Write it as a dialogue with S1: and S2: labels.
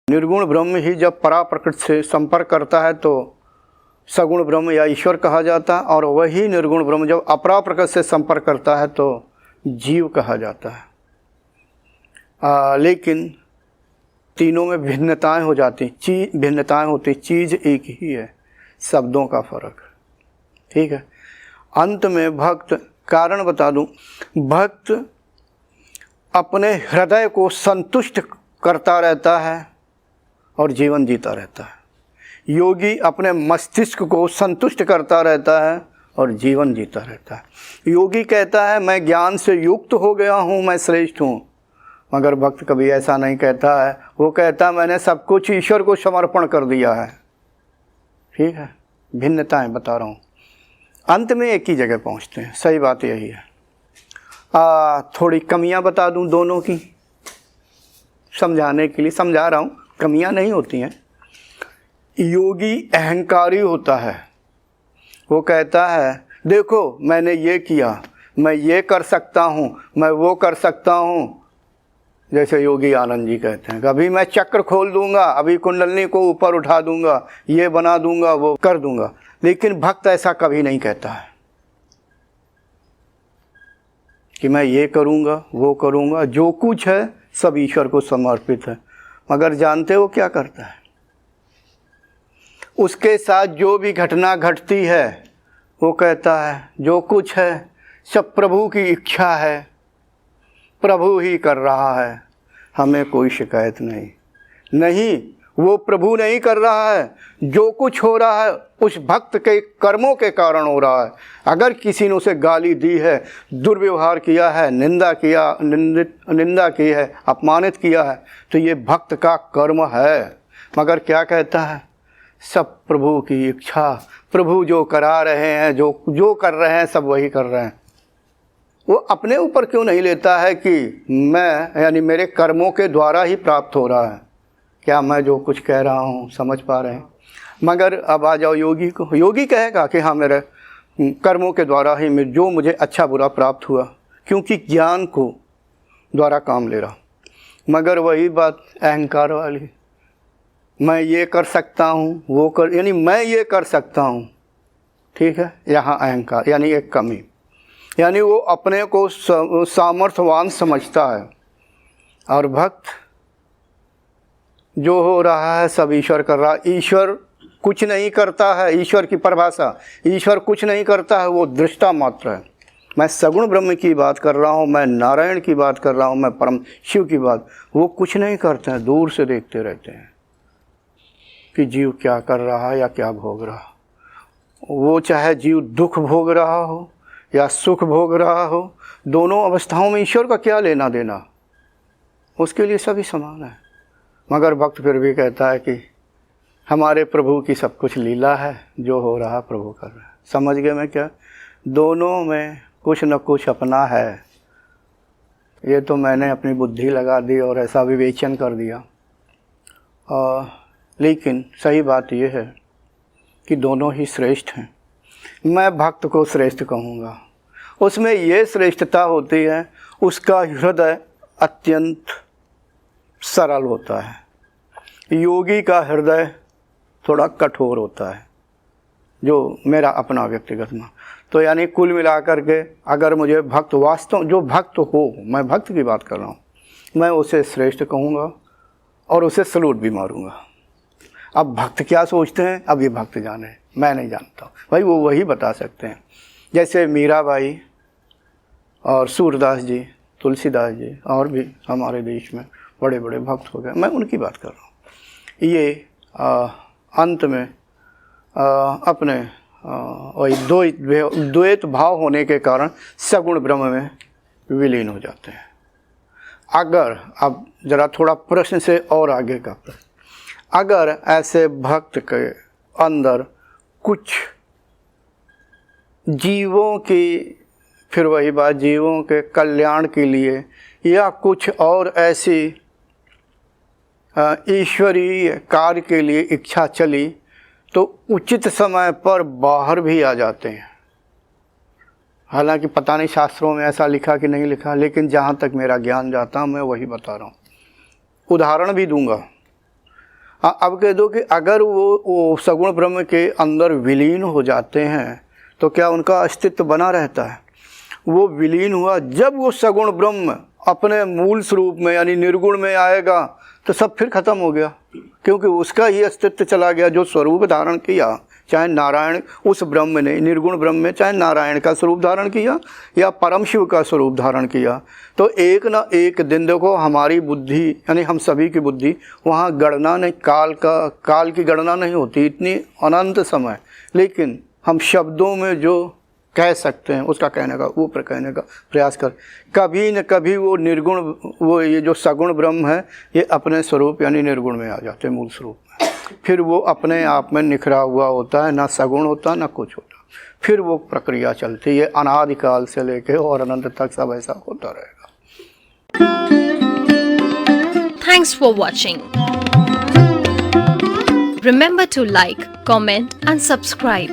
S1: निर्गुण ब्रह्म ही जब परा प्रकृति से संपर्क करता है तो सगुण ब्रह्म या ईश्वर कहा जाता है, और वही निर्गुण ब्रह्म जब अपरा प्रकृति से संपर्क करता है तो जीव कहा जाता है। लेकिन तीनों में भिन्नताएं हो जाती, भिन्नताएं होती, चीज़ एक ही है, शब्दों का फर्क। ठीक है। अंत में भक्त, कारण बता दूं, भक्त अपने हृदय को संतुष्ट करता रहता है और जीवन जीता रहता है। योगी अपने मस्तिष्क को संतुष्ट करता रहता है और जीवन जीता रहता है। योगी कहता है मैं ज्ञान से युक्त हो गया हूँ, मैं श्रेष्ठ हूँ, मगर भक्त कभी ऐसा नहीं कहता है। वो कहता है मैंने सब कुछ ईश्वर को समर्पण कर दिया है। ठीक है, भिन्नताएं बता रहा हूँ, अंत में एक ही जगह पहुँचते हैं। सही बात यही है। थोड़ी कमियाँ बता दूँ दोनों की, समझाने के लिए समझा रहा हूँ, कमियाँ नहीं होती हैं। योगी अहंकारी होता है, वो कहता है देखो मैंने ये किया, मैं ये कर सकता हूँ, मैं वो कर सकता हूँ। जैसे योगी आनंद जी कहते हैं कभी मैं चक्र खोल दूंगा, अभी कुंडलनी को ऊपर उठा दूंगा, ये बना दूंगा, वो कर दूंगा। लेकिन भक्त ऐसा कभी नहीं कहता है कि मैं ये करूंगा, वो करूंगा। जो कुछ है सब ईश्वर को समर्पित है। मगर जानते हो क्या करता है? उसके साथ जो भी घटना घटती है वो कहता है जो कुछ है सब प्रभु की इच्छा है, प्रभु ही कर रहा है, हमें कोई शिकायत नहीं। नहीं, वो प्रभु नहीं कर रहा है, जो कुछ हो रहा है उस भक्त के कर्मों के कारण हो रहा है। अगर किसी ने उसे गाली दी है, दुर्व्यवहार किया है, निंदा की है, अपमानित किया है, तो ये भक्त का कर्म है। मगर क्या कहता है? सब प्रभु की इच्छा, प्रभु जो करा रहे हैं, जो कर रहे हैं सब वही कर रहे हैं। वो अपने ऊपर क्यों नहीं लेता है कि मैं यानी मेरे कर्मों के द्वारा ही प्राप्त हो रहा है। क्या मैं जो कुछ कह रहा हूँ समझ पा रहे हैं? मगर अब आ जाओ योगी को। योगी कहेगा कि हाँ मेरे कर्मों के द्वारा ही जो मुझे अच्छा बुरा प्राप्त हुआ, क्योंकि ज्ञान को द्वारा काम ले रहा। मगर वही बात अहंकार वाली, मैं ये कर सकता हूँ, वो कर, यानी मैं ये कर सकता हूँ। ठीक है, यहाँ अहंकार यानी एक कमी, यानी वो अपने को सामर्थ्यवान समझता है। और भक्त जो हो रहा है सब ईश्वर कर रहा है। ईश्वर कुछ नहीं करता है, ईश्वर की परिभाषा, ईश्वर कुछ नहीं करता है, वो दृष्टा मात्र है। मैं सगुण ब्रह्म की बात कर रहा हूँ, मैं नारायण की बात कर रहा हूँ, मैं परम शिव की बात। वो कुछ नहीं करते हैं, दूर से देखते रहते हैं कि जीव क्या कर रहा है या क्या भोग रहा। वो चाहे जीव दुख भोग रहा हो या सुख भोग रहा हो, दोनों अवस्थाओं में ईश्वर का क्या लेना देना, उसके लिए सभी समान है। मगर भक्त फिर भी कहता है कि हमारे प्रभु की सब कुछ लीला है, जो हो रहा प्रभु कर रहा है। समझ गए मैं क्या? दोनों में कुछ न कुछ अपना है। ये तो मैंने अपनी बुद्धि लगा दी और ऐसा विवेचन कर दिया, लेकिन सही बात यह है कि दोनों ही श्रेष्ठ हैं। मैं भक्त को श्रेष्ठ कहूँगा। उसमें ये श्रेष्ठता होती है, उसका हृदय अत्यंत सरल होता है। योगी का हृदय थोड़ा कठोर होता है, जो मेरा अपना व्यक्तिगत मान। तो यानी कुल मिलाकर के अगर मुझे भक्त वास्तव जो भक्त हो, मैं भक्त की बात कर रहा हूँ, मैं उसे श्रेष्ठ कहूँगा और उसे सलूट भी मारूँगा। अब भक्त क्या सोचते हैं अब ये भक्त जाने, मैं नहीं जानता भाई, वो वही बता सकते हैं। जैसे मीराबाई और सूरदास जी, तुलसीदास जी और भी हमारे देश में बड़े बड़े भक्त हो गए, मैं उनकी बात कर रहा हूँ। ये अंत में अपने वही द्वैत भाव होने के कारण सगुण ब्रह्म में विलीन हो जाते हैं। अगर अब ज़रा थोड़ा प्रश्न से और आगे का प्रश्न, अगर ऐसे भक्त के अंदर कुछ जीवों की, फिर वही बात, जीवों के कल्याण के लिए या कुछ और ऐसी ईश्वरीय कार्य के लिए इच्छा चली तो उचित समय पर बाहर भी आ जाते हैं। हालांकि पता नहीं शास्त्रों में ऐसा लिखा कि नहीं लिखा, लेकिन जहाँ तक मेरा ज्ञान जाता मैं वही बता रहा हूँ। उदाहरण भी दूंगा। अब कह दो कि अगर वो सगुण ब्रह्म के अंदर विलीन हो जाते हैं तो क्या उनका अस्तित्व बना रहता है? वो विलीन हुआ जब वो सगुण ब्रह्म अपने मूल स्वरूप में यानी निर्गुण में आएगा तो सब फिर खत्म हो गया, क्योंकि उसका ही अस्तित्व चला गया। जो स्वरूप धारण किया, चाहे नारायण उस ब्रह्म ने, निर्गुण ब्रह्म में चाहे नारायण का स्वरूप धारण किया या परम शिव का स्वरूप धारण किया, तो एक ना एक दिन देखो हमारी बुद्धि यानी हम सभी की बुद्धि वहाँ गणना नहीं, काल की गणना नहीं होती, इतनी अनंत समय, लेकिन हम शब्दों में जो कह सकते हैं उसका कहने का ऊपर कहने का प्रयास कर। कभी न कभी वो निर्गुण, वो ये जो सगुण ब्रह्म है ये अपने स्वरूप यानी निर्गुण में आ जाते हैं, मूल स्वरूप में। फिर वो अपने आप में निखरा हुआ होता है, ना सगुण होता ना कुछ होता। फिर वो प्रक्रिया चलती है अनादिकाल से लेके और अनंत तक सब ऐसा होता रहेगा।
S2: Thanks for watching. Remember to like, comment and subscribe.